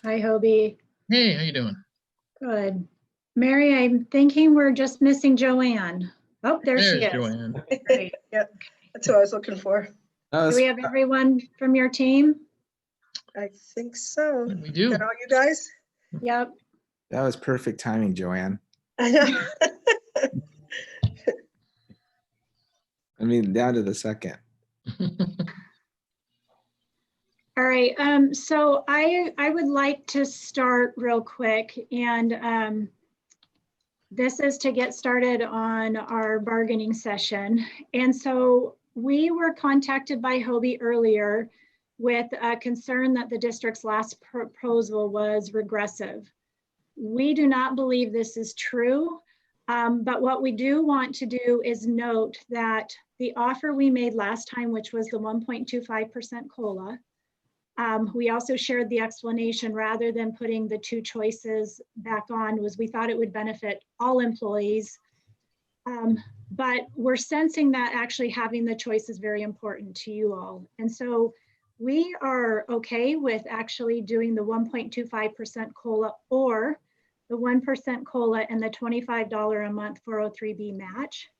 Hi, Hobie. Hey, how you doing? Good. Mary, I'm thinking we're just missing Joanne. Oh, there she There's is. Joanne. Great. Yep, that's what I was looking for. Do we have everyone from your team? I think so. We do. Got all you guys? Yep. That was perfect timing, Joanne. I know. I mean, down to the second. All right. So I would like to start real quick, and this is to get started on our bargaining session. And so we were contacted by Hobie earlier with a concern that the district's last proposal was regressive. We do not believe this is true, but what we do want to do is note that the offer we made last time, which was the 1.25% COLA, we also shared the explanation rather than putting the two choices back on was we thought it would benefit all employees. But we're sensing that actually having the choice is very important to you all. And so we are okay with actually doing the 1.25% COLA or the 1% COLA and the $25 a month 403B match.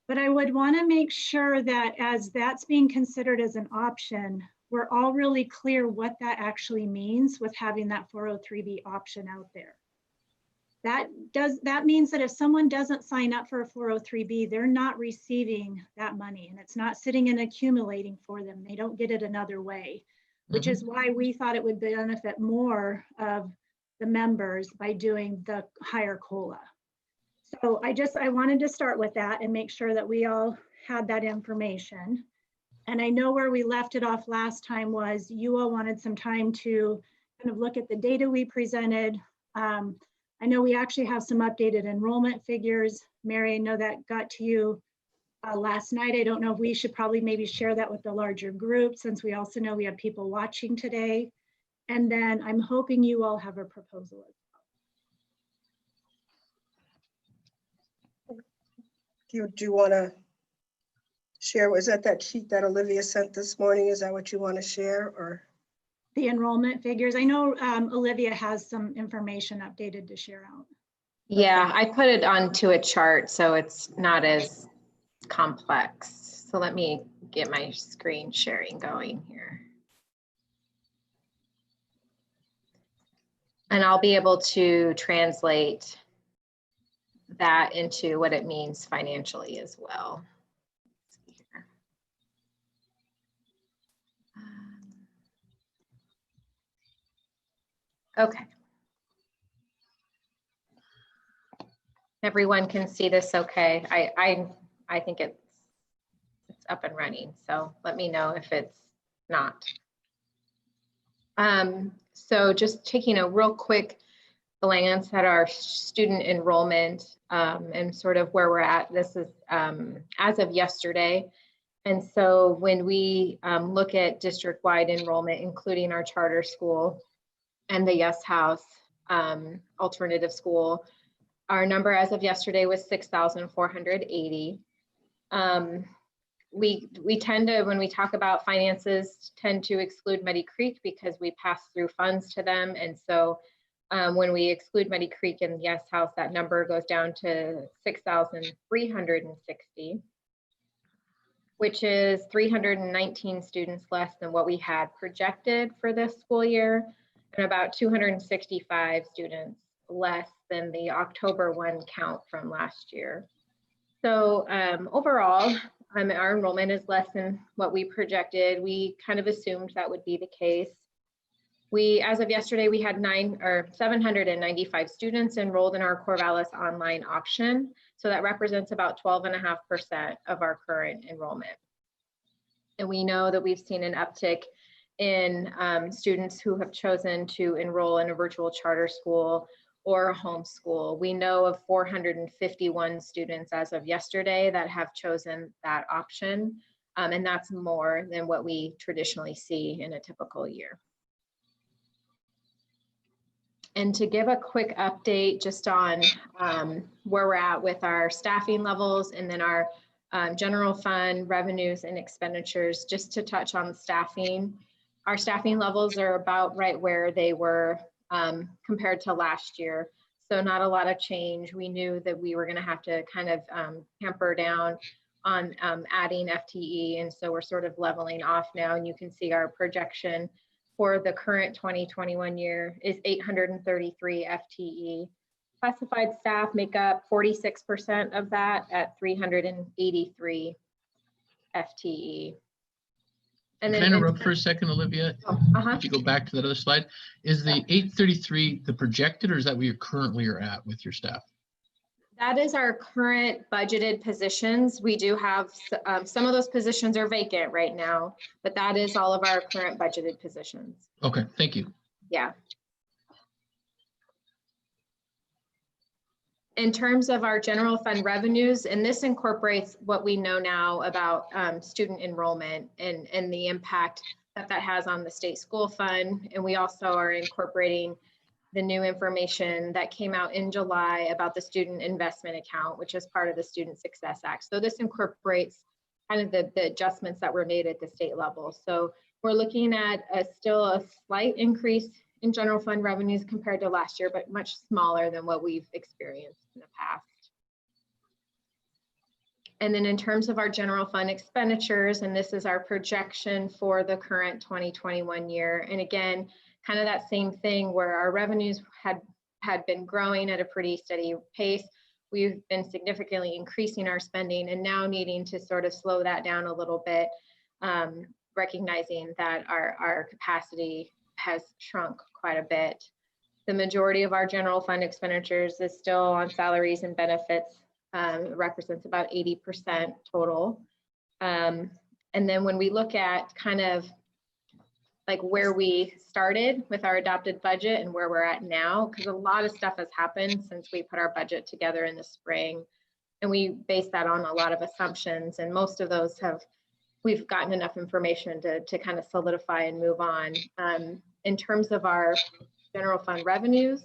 But I would want to make sure that as that's being considered as an option, we're all really clear what that actually means with having that 403B option out there. That means that if someone doesn't sign up for a 403B, they're not receiving that money and it's not sitting and accumulating for them. They don't get it another way, which is why we thought it would benefit more of the members by doing the higher COLA. So I wanted to start with that and make sure that we all had that information. And I know where we left it off last time was you all wanted some time to kind of look at the data we presented. I know we actually have some updated enrollment figures. Mary, I know that got to you last night. I don't know if we should probably maybe share that with the larger group since we also know we have people watching today. And then I'm hoping you all have a proposal as well. Do you want to share? Was that sheet that Olivia sent this morning? Is that what you want to share or? The enrollment figures. I know Olivia has some information updated to share out. Yeah, I put it onto a chart so it's not as complex. So let me get my screen sharing going here. And I'll be able to translate that into what it means financially as well. Okay. Everyone can see this okay. I think it's up and running. So let me know if it's not. So just taking a real quick glance at our student enrollment and sort of where we're at. This is as of yesterday. And so when we look at district-wide enrollment, including our charter school and the Yes House alternative school, our number as of yesterday was 6,480. We tend to, when we talk about finances, tend to exclude Muddy Creek because we pass through funds to them. And so when we exclude Muddy Creek and Yes House, that number goes down to 6,360, which is 319 students less than what we had projected for this school year, and about 265 students less than the October 1 count from last year. So overall, our enrollment is less than what we projected. We kind of assumed that would be the case. As of yesterday, we had 795 students enrolled in our Corvallis online option. So that represents about 12.5% of our current enrollment. And we know that we've seen an uptick in students who have chosen to enroll in a virtual charter school or a homeschool. We know of 451 students as of yesterday that have chosen that option. And that's more than what we traditionally see in a typical year. And to give a quick update just on where we're at with our staffing levels and then our general fund revenues and expenditures, just to touch on staffing. Our staffing levels are about right where they were compared to last year. So not a lot of change. We knew that we were going to have to kind of hamper down on adding FTE. And so we're sort of leveling off now. And you can see our projection for the current 2021 year is 833 FTE. Classified staff make up 46% of that at 383 FTE. And Can I interrupt for a second, Olivia? If you go back to that other slide, is the 833 the projected, or is that where you currently are at with your staff? That is our current budgeted positions. We do have some of those positions are vacant right now, but that is all of our current budgeted positions. Okay, thank you. Yeah. In terms of our general fund revenues, and this incorporates what we know now about student enrollment and the impact that that has on the state school fund. And we also are incorporating the new information that came out in July about the student investment account, which is part of the Student Success Act. So this incorporates kind of the adjustments that were made at the state level. So we're looking at still a slight increase in general fund revenues compared to last year, but much smaller than what we've experienced in the past. And then in terms of our general fund expenditures, and this is our projection for the current 2021 year. And again, kind of that same thing where our revenues had been growing at a pretty steady pace. We've been significantly increasing our spending and now needing to sort of slow that down a little bit, recognizing that our capacity has shrunk quite a bit. The majority of our general fund expenditures is still on salaries and benefits, represents about 80% total. And then when we look at kind of like where we started with our adopted budget and where we're at now, because a lot of stuff has happened since we put our budget together in the spring. And we base that on a lot of assumptions, and most of those we've gotten enough information to kind of solidify and move on. In terms of our general fund revenues,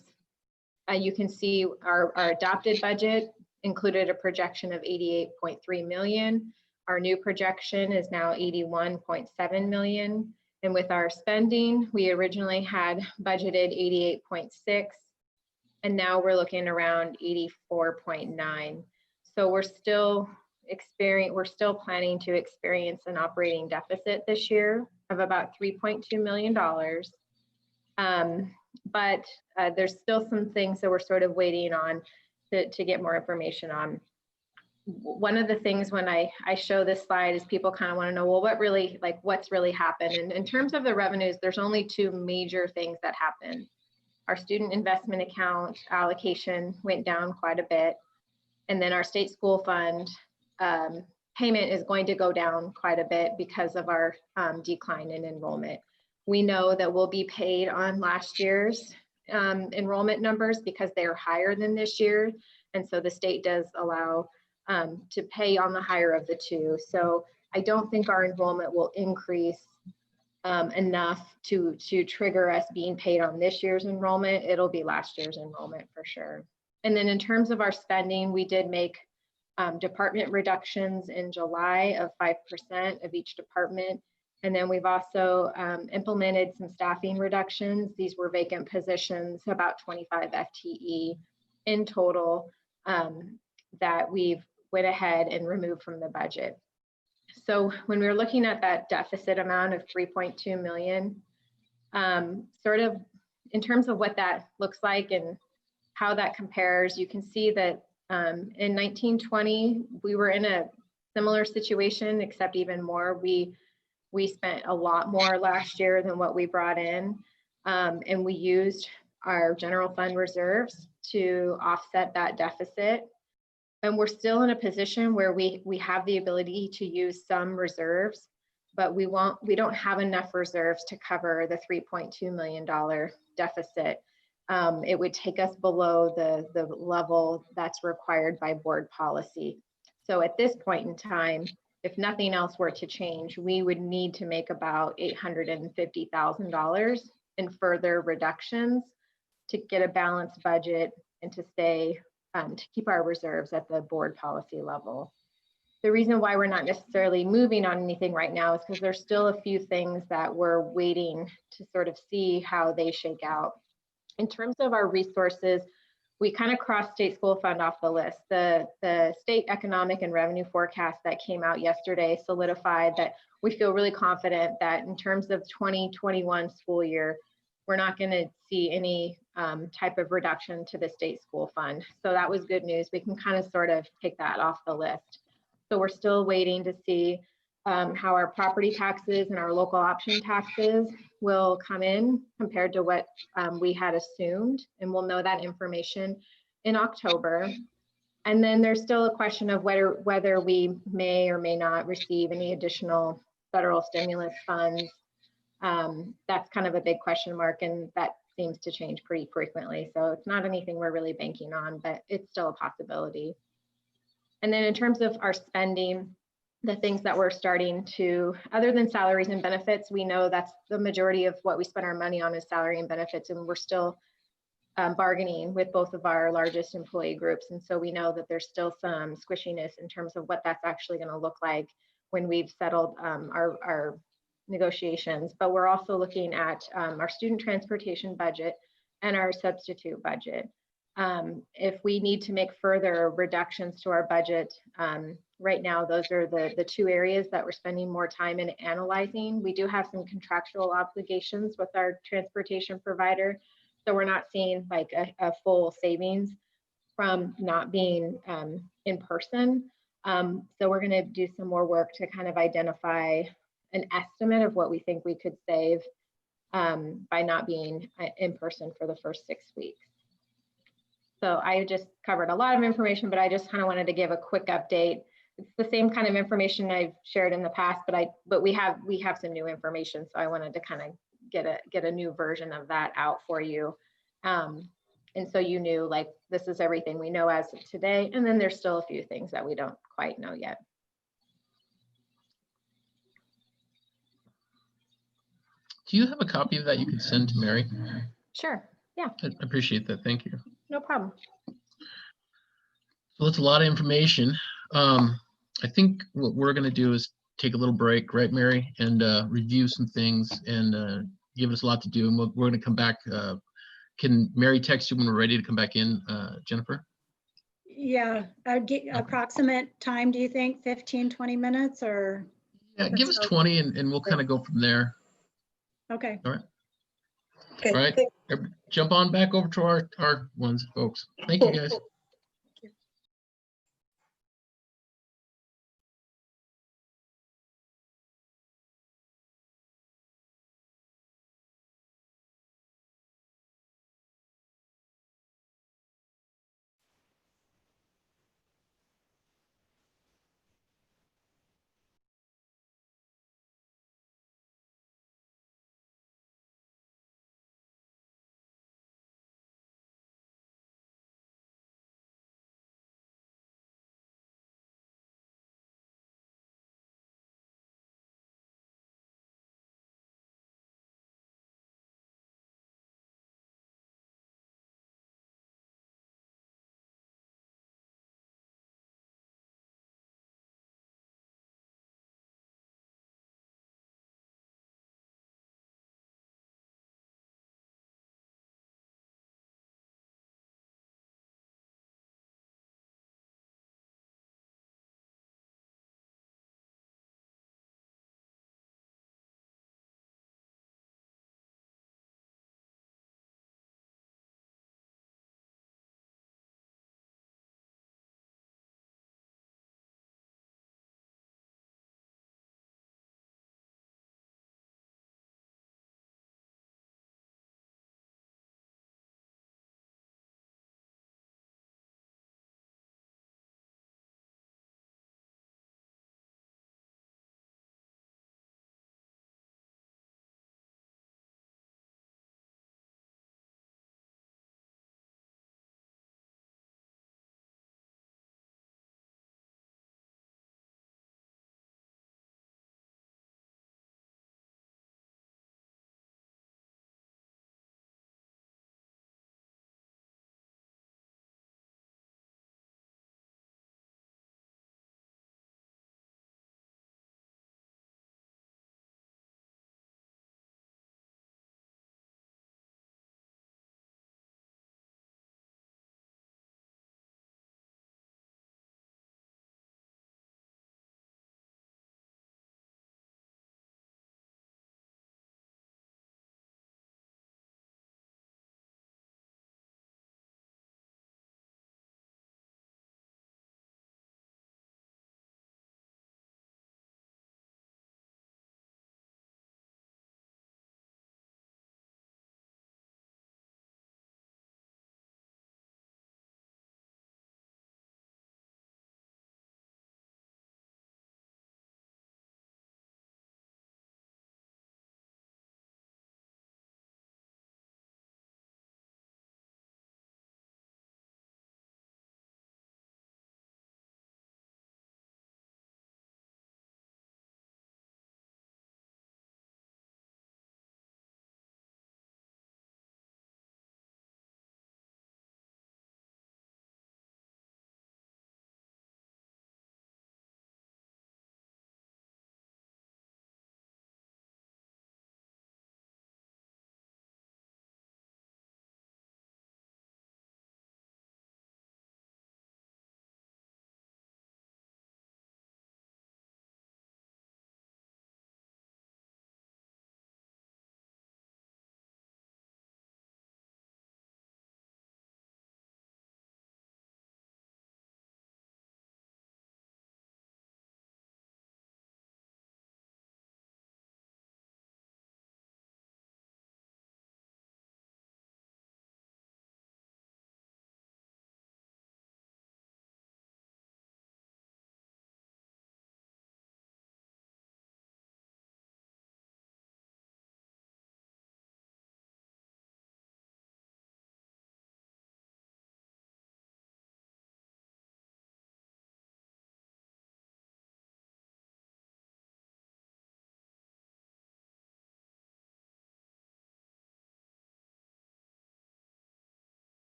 you can see our adopted budget included a projection of 88.3 million. Our new projection is now 81.7 million. And with our spending, we originally had budgeted 88.6, and now we're looking around 84.9. So we're still planning to experience an operating deficit this year of about $3.2 million. But there's still some things that we're sort of waiting on to get more information on. One of the things when I show this slide is people kind of want to know, well, what's really happened? And in terms of the revenues, there's only two major things that happened. Our student investment account allocation went down quite a bit. And then our state school fund payment is going to go down quite a bit because of our decline in enrollment. We know that we'll be paid on last year's enrollment numbers because they are higher than this year. And so the state does allow to pay on the higher of the two. So I don't think our enrollment will increase enough to trigger us being paid on this year's enrollment. It'll be last year's enrollment for sure. And then in terms of our spending, we did make department reductions in July of 5% of each department. And then we've also implemented some staffing reductions. These were vacant positions, about 25 FTE in total, that we've went ahead and removed from the budget. So when we were looking at that deficit amount of 3.2 million, sort of in terms of what that looks like and how that compares, you can see that in 1920, we were in a similar situation, except even more. We spent a lot more last year than what we brought in, and we used our general fund reserves to offset that deficit. And we're still in a position where we have the ability to use some reserves, but we don't have enough reserves to cover the $3.2 million deficit. It would take us below the level that's required by board policy. So at this point in time, if nothing else were to change, we would need to make about $850,000 in further reductions to get a balanced budget and to stay to keep our reserves at the board policy level. The reason why we're not necessarily moving on anything right now is because there's still a few things that we're waiting to sort of see how they shake out. In terms of our resources, we kind of crossed state school fund off the list. The state economic and revenue forecast that came out yesterday solidified that we feel really confident that in terms of 2021 school year, we're not going to see any type of reduction to the state school fund. So that was good news. We can kind of sort of take that off the list. So we're still waiting to see how our property taxes and our local option taxes will come in compared to what we had assumed. And we'll know that information in October. And then there's still a question of whether we may or may not receive any additional federal stimulus funds. That's kind of a big question mark, and that seems to change pretty frequently. So it's not anything we're really banking on, but it's still a possibility. And then in terms of our spending, the things that we're starting to, other than salaries and benefits, we know that's the majority of what we spend our money on is salary and benefits, and we're still bargaining with both of our largest employee groups. And so we know that there's still some squishiness in terms of what that's actually going to look like when we've settled our negotiations. But we're also looking at our student transportation budget and our substitute budget. If we need to make further reductions to our budget, right now, those are the two areas that we're spending more time in analyzing. We do have some contractual obligations with our transportation provider, so we're not seeing like a full savings from not being in person. So we're going to do some more work to kind of identify an estimate of what we think we could save by not being in person for the first 6 weeks. So I just covered a lot of information, but I just kind of wanted to give a quick update. It's the same kind of information I've shared in the past, but we have some new information. So I wanted to kind of get a new version of that out for you. And so you knew, like, this is everything we know as of today. And then there's still a few things that we don't quite know yet. Do you have a copy of that you could send to Mary? Sure. Yeah, I appreciate that. Thank you. no problem. So that's a lot of information. I think what we're going to do is take a little break, right, Mary, and review some things and give us a lot to do. And we're going to come back. Can Mary text you when we're ready to come back in, Jennifer? Yeah, I'd get approximate time, do you think 15, 20 minutes or? Yeah, give us 20 and we'll kind of go from there. Okay. All right. Okay, All right. Jump on back over to our ones, folks. Thank you, guys.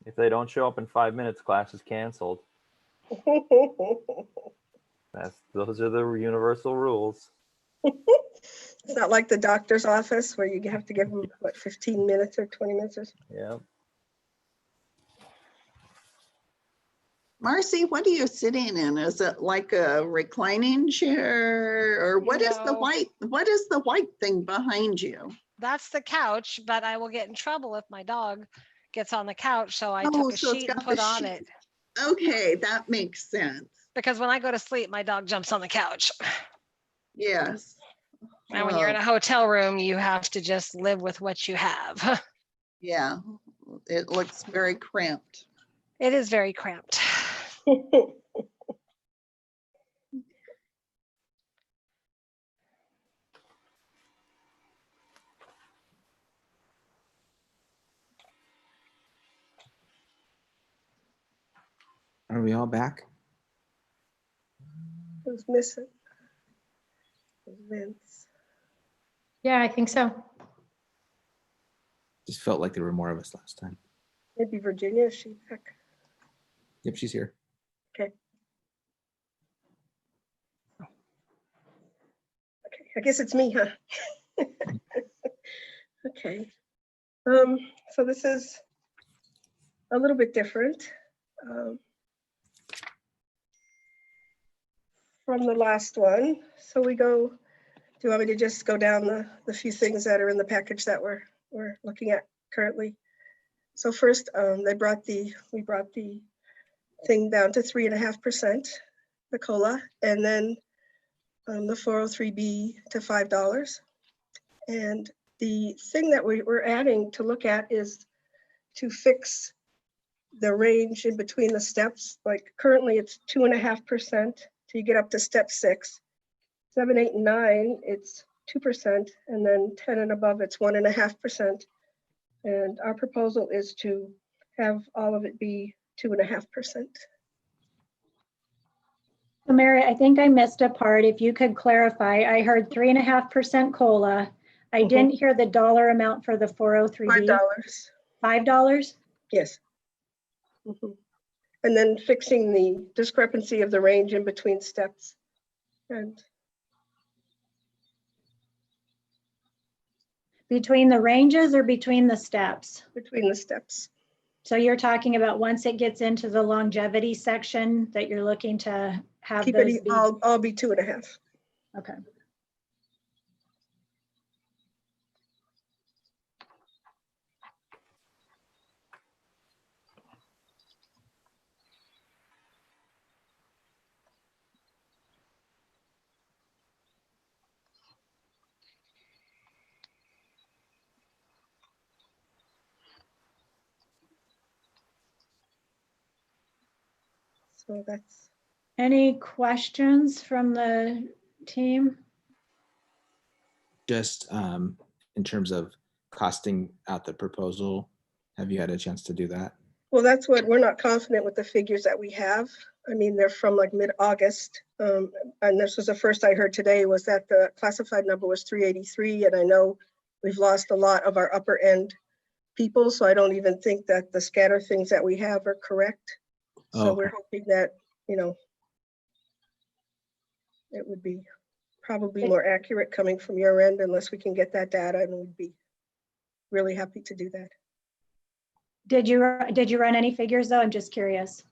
If they don't show up in 5 minutes, class is canceled. Those are the universal rules. It's not like the doctor's office where you have to give them, what, 15 minutes or 20 minutes or something. Yeah. Marcy, what are you sitting in? Is it like a reclining chair or what is the No. white thing behind you? That's the couch, but I will get in trouble if my dog gets on the couch. So I Oh, took a so it's sheet and got put the on sheet. it. Okay, that makes sense. Because when I go to sleep, my dog jumps on the couch. Yes. And when you're in a hotel room, you have to just live with what you have. Yeah, it looks very cramped. It is very cramped. Are we all back? Who's missing? Vince. Yeah, I think so. Just felt like there were more of us last time. Maybe Virginia, is she back? Yep, she's here. Okay, I guess it's me, huh? Okay. So this is a little bit different from the last one. So we go, do you want me to just go down the few things that are in the package that we're looking at currently? So first, we brought the thing down to 3.5%, the COLA, and then the 403B to $5. And the thing that we're adding to look at is to fix the range in between the steps. Like currently it's 2.5% till you get up to step 6. 7, 8, and 9, it's 2%, and then 10 and above, it's 1.5%. And our proposal is to have all of it be 2.5%. So Mary, I think I missed a part. If you could clarify, I heard 3.5% COLA. I Mhm. didn't hear the dollar amount for the 403B. $5. $5? Yes. Mhm. And then fixing the discrepancy of the range in between steps. And Between the ranges or between the steps? between the steps. So you're talking about once it gets into the longevity section that you're looking to have Keep those it be, all be 2.5. okay. So that's, Any questions from the team? Just in terms of costing out the proposal, have you had a chance to do that? well, that's what, we're not confident with the figures that we have. I mean, they're from like mid-August. And this was the first I heard today was that the classified number was 383. And I know we've lost a lot of our upper end people. So I don't even think that the scatter things that we have are correct. So Oh, we're hoping that, you know, it would be probably more accurate coming from your end unless we can get that data, and we'd be really happy to do that. Did you run any figures though? I'm just curious.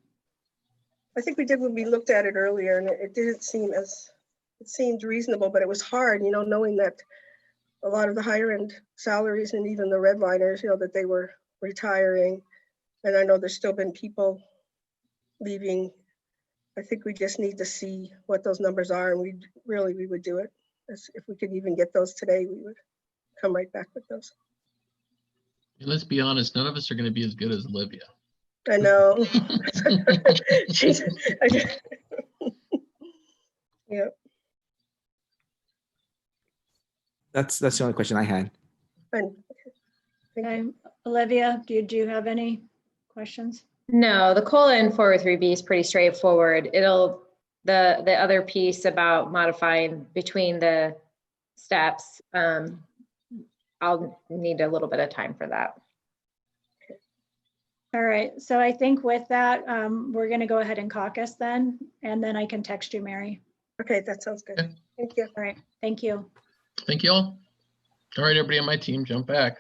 I think we did when we looked at it earlier, and it didn't seem as, it seemed reasonable, but it was hard, you know, knowing that a lot of the higher end salaries and even the redliners, you know, that they were retiring. And I know there's still been people leaving. I think we just need to see what those numbers are, and we would do it. If we could even get those today, we would come right back with those. And let's be honest, none of us are going to be as good as Olivia. I know. She's, yeah. that's the only question I had. And thank you. Okay. Olivia, do you have any questions? No, the COLA in 403B is pretty straightforward. It'll, the other piece about modifying between the steps, I'll need a little bit of time for that. All right, so I think with that, we're gonna go ahead and caucus then, and then I can text you, Mary. Okay, that sounds good. Okay. Thank you. All right, thank you. Thank you all. All right, everybody on my team, jump back.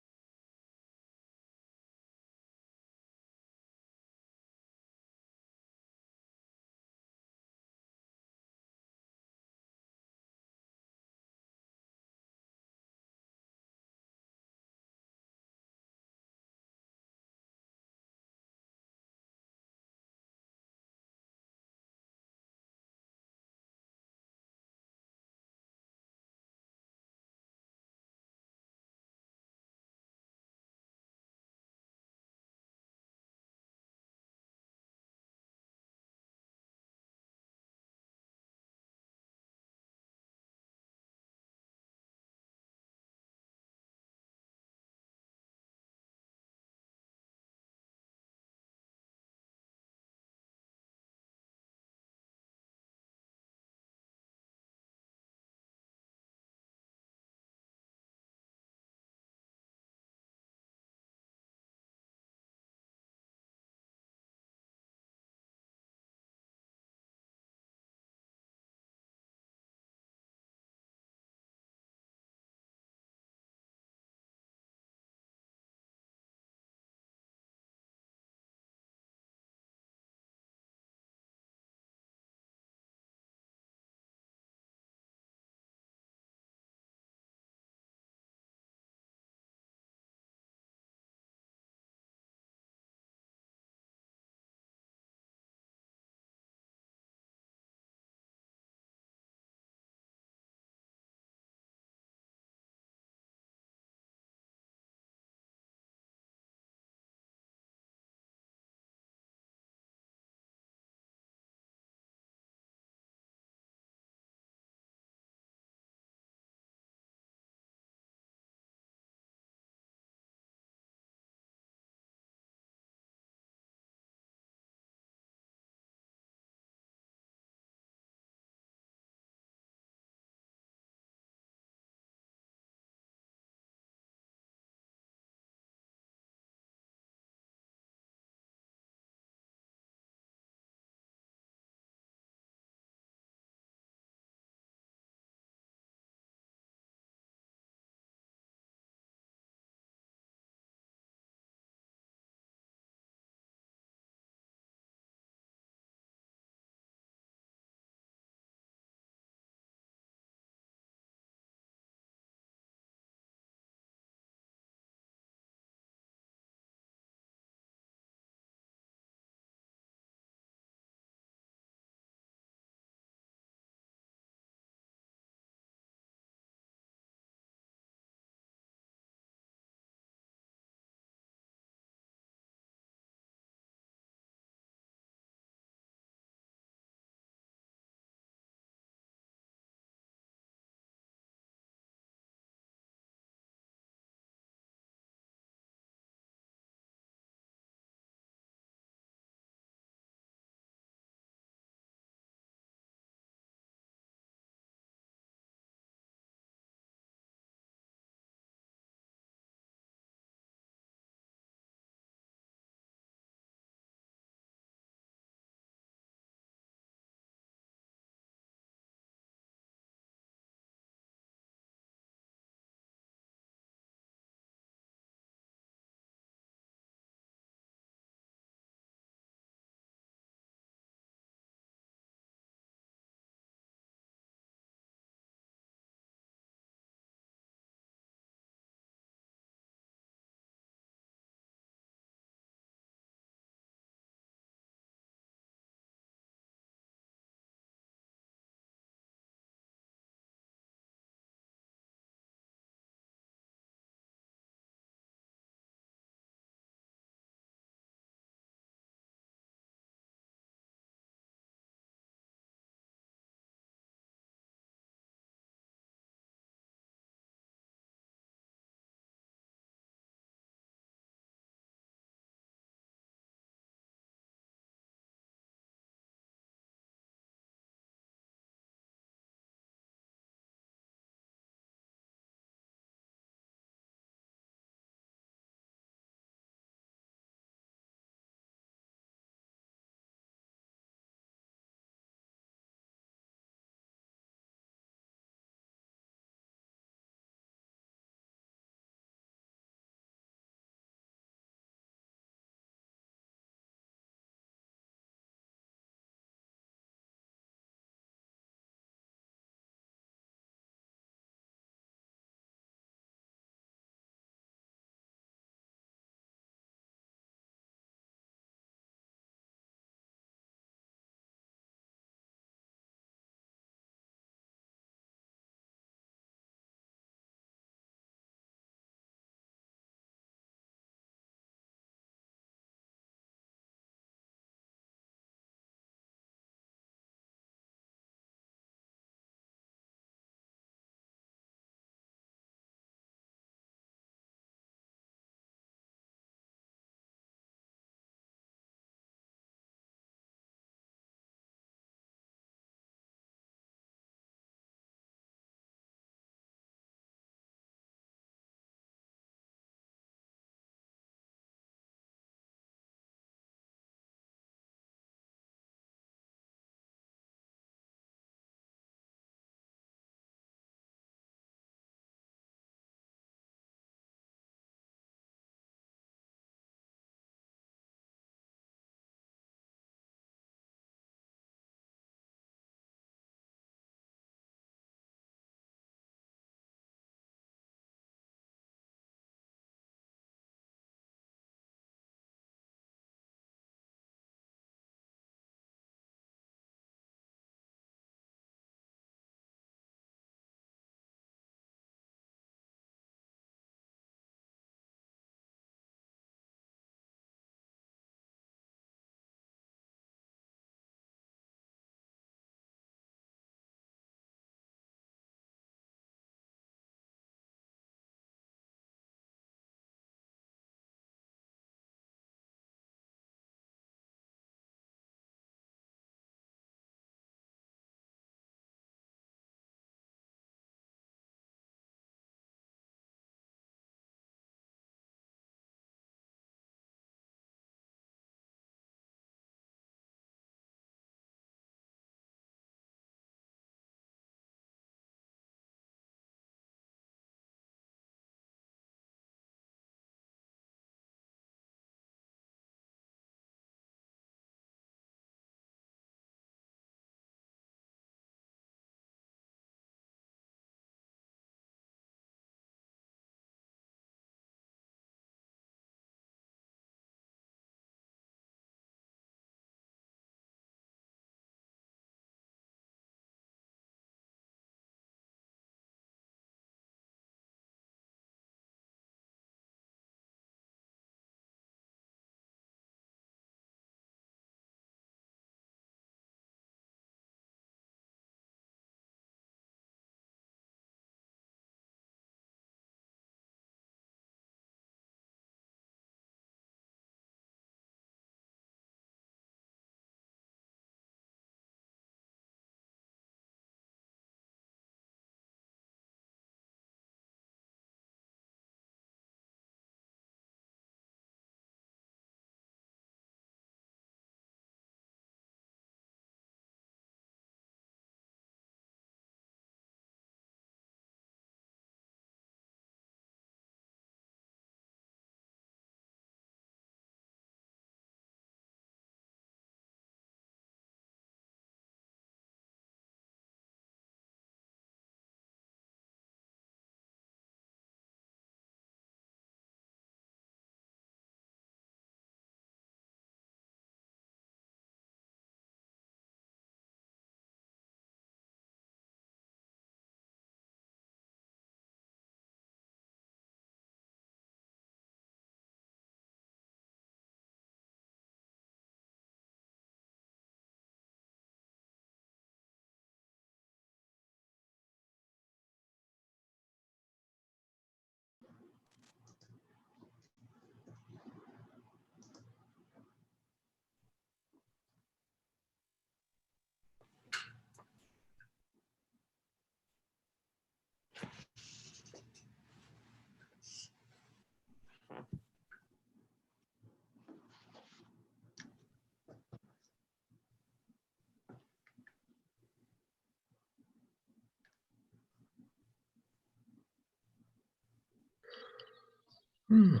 Okay,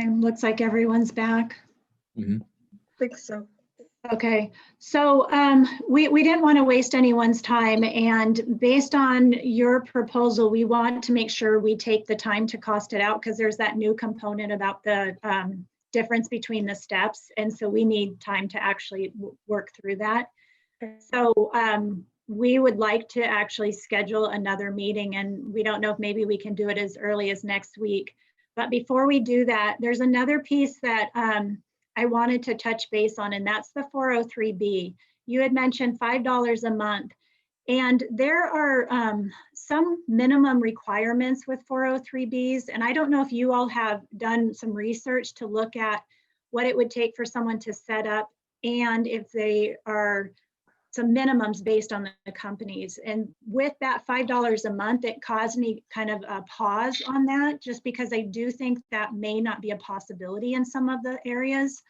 looks like everyone's back. Think so. Okay, so we didn't want to waste anyone's time, and based on your proposal, we want to make sure we take the time to cost it out because there's that new component about the difference between the steps, and so we need time to actually work through that. So we would like to actually schedule another meeting, and we don't know if maybe we can do it as early as next week. But before we do that, there's another piece that I wanted to touch base on, and that's the 403B. You had mentioned $5 a month, and there are some minimum requirements with 403Bs, and I don't know if you all have done some research to look at what it would take for someone to set up, and if they are some minimums based on the companies. And with that $5 a month, it caused me kind of a pause on that, just because I do think that may not be a possibility in some of the areas.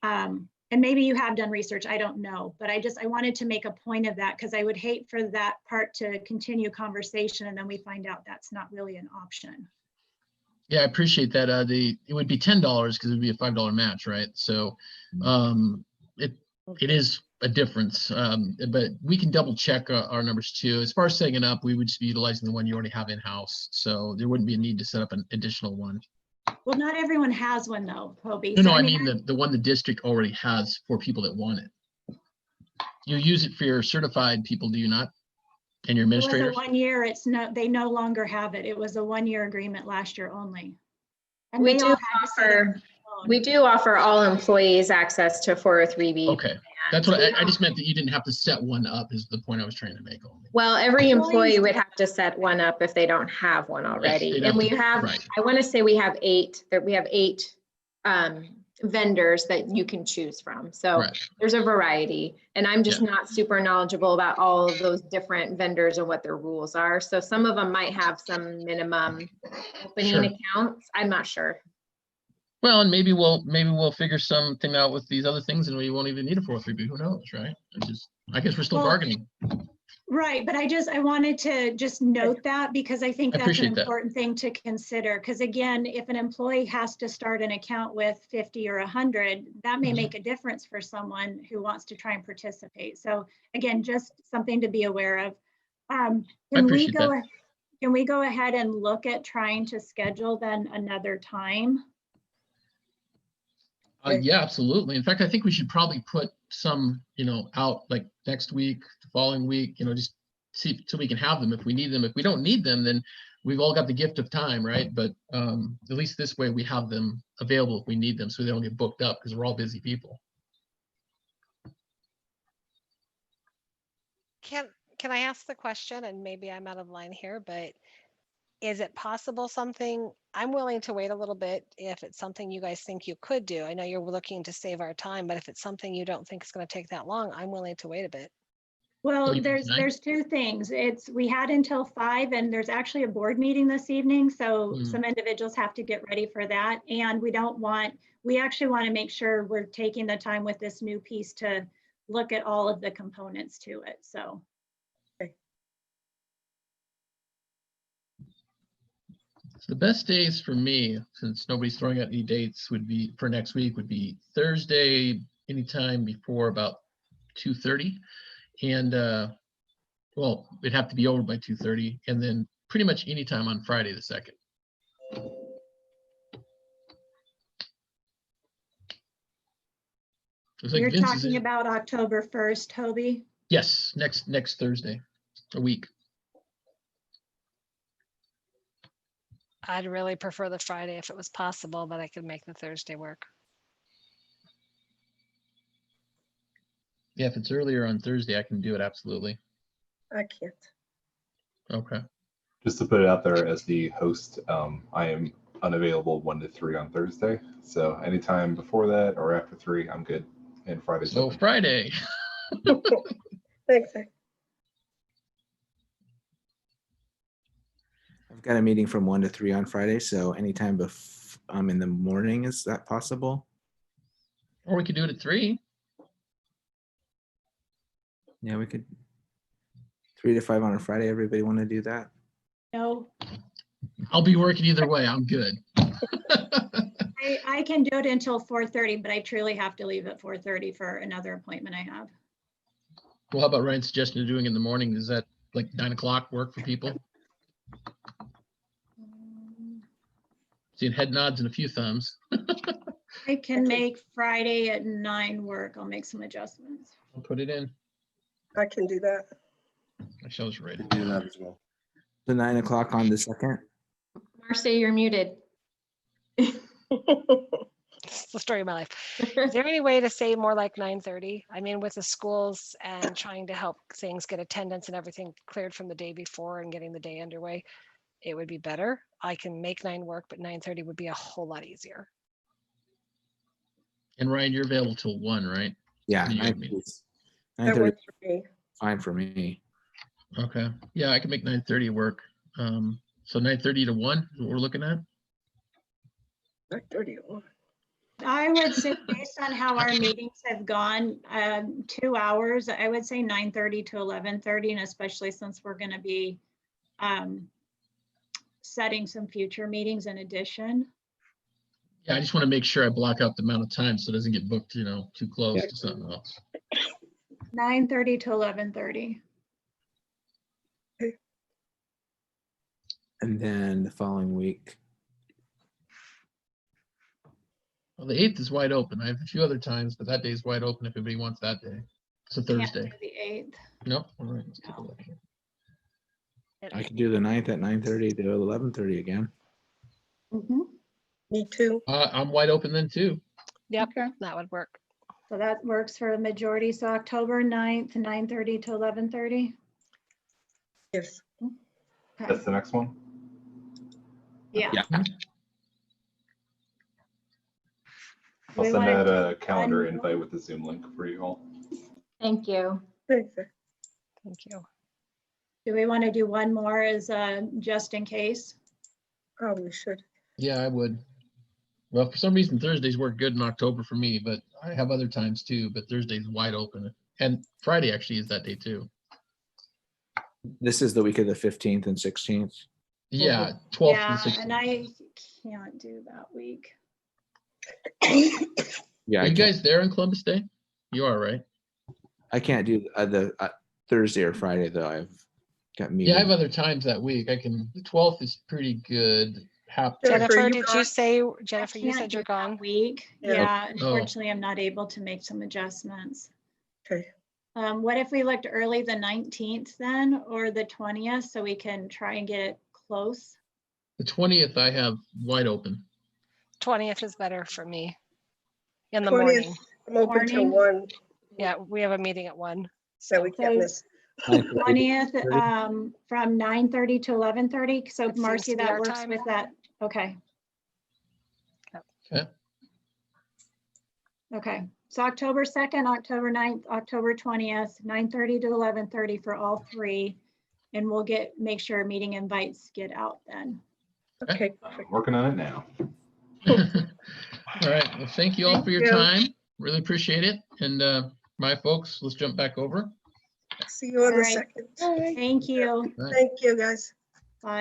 And maybe you have done research, I don't know, but I wanted to make a point of that because I would hate for that part to continue conversation and then we find out that's not really an option. Yeah, I appreciate that. It would be $10 because it would be a $5 match, right? So it is a difference, but we can double check our numbers too. As far as setting it up, we would just be utilizing the one you already have in-house. So there wouldn't be a need to set up an additional one. Well, not everyone has one though, Kobe. No, So, no, I mean the one the district already has for people that want it. You use it for your certified people, do you not? And your it was administrators? a 1 year, they no longer have it. It was a 1 year agreement last year only. And We they do all had to set it offer, on their phone. we do offer all employees access to 403B. Okay, that's what I just meant, that you didn't have to set one up is the point I was trying to make only. Well, every employee would have to set one up if they don't have one already. they'd And have we to- have, right. I want to say we have eight vendors that you can choose from. So Right. there's a variety, and I'm just not super knowledgeable about all of those different vendors and what their rules are. So some of them might have some minimum opening Sure. accounts. I'm not sure. Well, and maybe we'll figure something out with these other things and we won't even need a 403B, who knows, right? I guess we're still Well, bargaining. Right, but I wanted to just note that because I think I that's an appreciate that. important thing to consider. Because again, if an employee has to start an account with 50 or 100, that may Mhm. make a difference for someone who wants to try and participate. So again, just something to be aware of. Can we appreciate go? that. Can we go ahead and look at trying to schedule then another time? Yeah, absolutely. In fact, I think we should probably put some, out like next week, the following week, just see so we can have them if we need them. If we don't need them, then we've all got the gift of time, right? But at least this way we have them available if we need them so they don't get booked up because we're all busy people. Can I ask the question, and maybe I'm out of line here, but is it possible something, I'm willing to wait a little bit if it's something you guys think you could do. I know you're looking to save our time, but if it's something you don't think is going to take that long, I'm willing to wait a bit. Well, you mean tonight? there's two things. We had until 5 and there's actually a board meeting this evening. So some individuals have to get ready for that. And we actually want to make sure we're taking the time with this new piece to look at all of the components to it. So. So the best days for me, since nobody's throwing out any dates, would be for next week would be Thursday, anytime before about 2:30. And well, it'd have to be over by 2:30, and then pretty much anytime on Friday the 2nd. Like You're Vince is talking in. about October 1st, Toby? Yes, next Thursday, a week. I'd really prefer the Friday if it was possible, but I could make the Thursday work. Yeah, if it's earlier on Thursday, I can do it, absolutely. I can't. Okay. Just to put it out there as the host, I am unavailable 1 to 3 on Thursday. So anytime before that or after 3, I'm good. And Friday's So open. Friday. Thanks. I've got a meeting from 1 to 3 on Friday, so anytime in the morning, is that possible? Or we could do it at 3. Yeah, we could. 3 to 5 on a Friday. Everybody want to do that? No. I'll be working either way. I'm good. I can do it until 4:30, but I truly have to leave at 4:30 for another appointment I have. Well, how about Ryan's suggestion of doing it in the morning? Does that like 9 o'clock work for people? Seeing head nods and a few thumbs. I can make Friday at 9 work. I'll make some adjustments. I'll put it in. I can do that. Actually, I was ready. Do that as well. The 9 o'clock on the 2nd. Marcia, you're muted. It's the story of my life. Is there any way to say more like 9:30? I mean, with the schools and trying to help things get attendance and everything cleared from the day before and getting the day underway, it would be better. I can make 9 work, but 9:30 would be a whole lot easier. And Ryan, you're available till 1, right? Yeah, You 9:30 mean- is- That 9:30 works for me. fine for me. Okay. Yeah, I can make 9:30 work. So 9:30 to 1 is what we're looking at. 9:30. I would say based on how our meetings have gone, 2 hours, I would say 9:30 to 11:30, and especially since we're going to be setting some future meetings in addition. Yeah, I just want to make sure I block out the amount of time so it doesn't get booked, too close Yeah. to something else. 9:30 to 11:30. And then the following week. Well, the 8th is wide open. I have a few other times, but that day is wide open if anybody wants that day. It's a Can't Thursday. do the 8th. Nope. All right, let's take a look here. I could do the 9th at 9:30 to 11:30 again. Me too. I'm wide open then too. Yep, Okay. that would work. So that works for a majority. So October 9th, 9:30 to 11:30. Yes. Okay. That's the next one. Yeah. Yeah. I'll We send wanna out do a calendar one- invite with the Zoom link for you all. Thank you. Thanks. Thank you. Do we want to do one more as just in case? Probably should. Yeah, I would. Well, for some reason, Thursdays work good in October for me, but I have other times too, but Thursday's wide open. And Friday actually is that day too. This is the week of the 15th and 16th. Yeah, 12th Yeah, and 16th. and I can't do that week. Yeah, Are you guys there on Columbus Day? You are, right? I can't do the Thursday or Friday though. I've got meetings. Yeah, I have other times that week. The 12th is pretty good. Jennifer, Jennifer, you did gone? you say, I Jennifer, you can't said do you're that gone? Week. Yeah. Yeah, Oh. unfortunately, I'm not able to make some adjustments. Okay. What if we looked early the 19th then, or the 20th, so we can try and get it close? The 20th I have wide open. 20th is better for me. In the 20th, morning. I'm open till Morning. 1, Yeah, we have a meeting at 1. so we can't So- miss. 20th, from 9:30 to 11:30. So It seems Marcy, to be that our works time. with that. Okay. Okay. Okay. So October 2nd, October 9th, October 20th, 9:30 to 11:30 for all 3. And we'll make sure meeting invites get out then. Okay. I'm working on it now. All right. Well, thank you all Thank for your you. time. Really appreciate it. And my folks, let's jump back over. See you on All the right. 2nd. Thank you. Thank you, guys.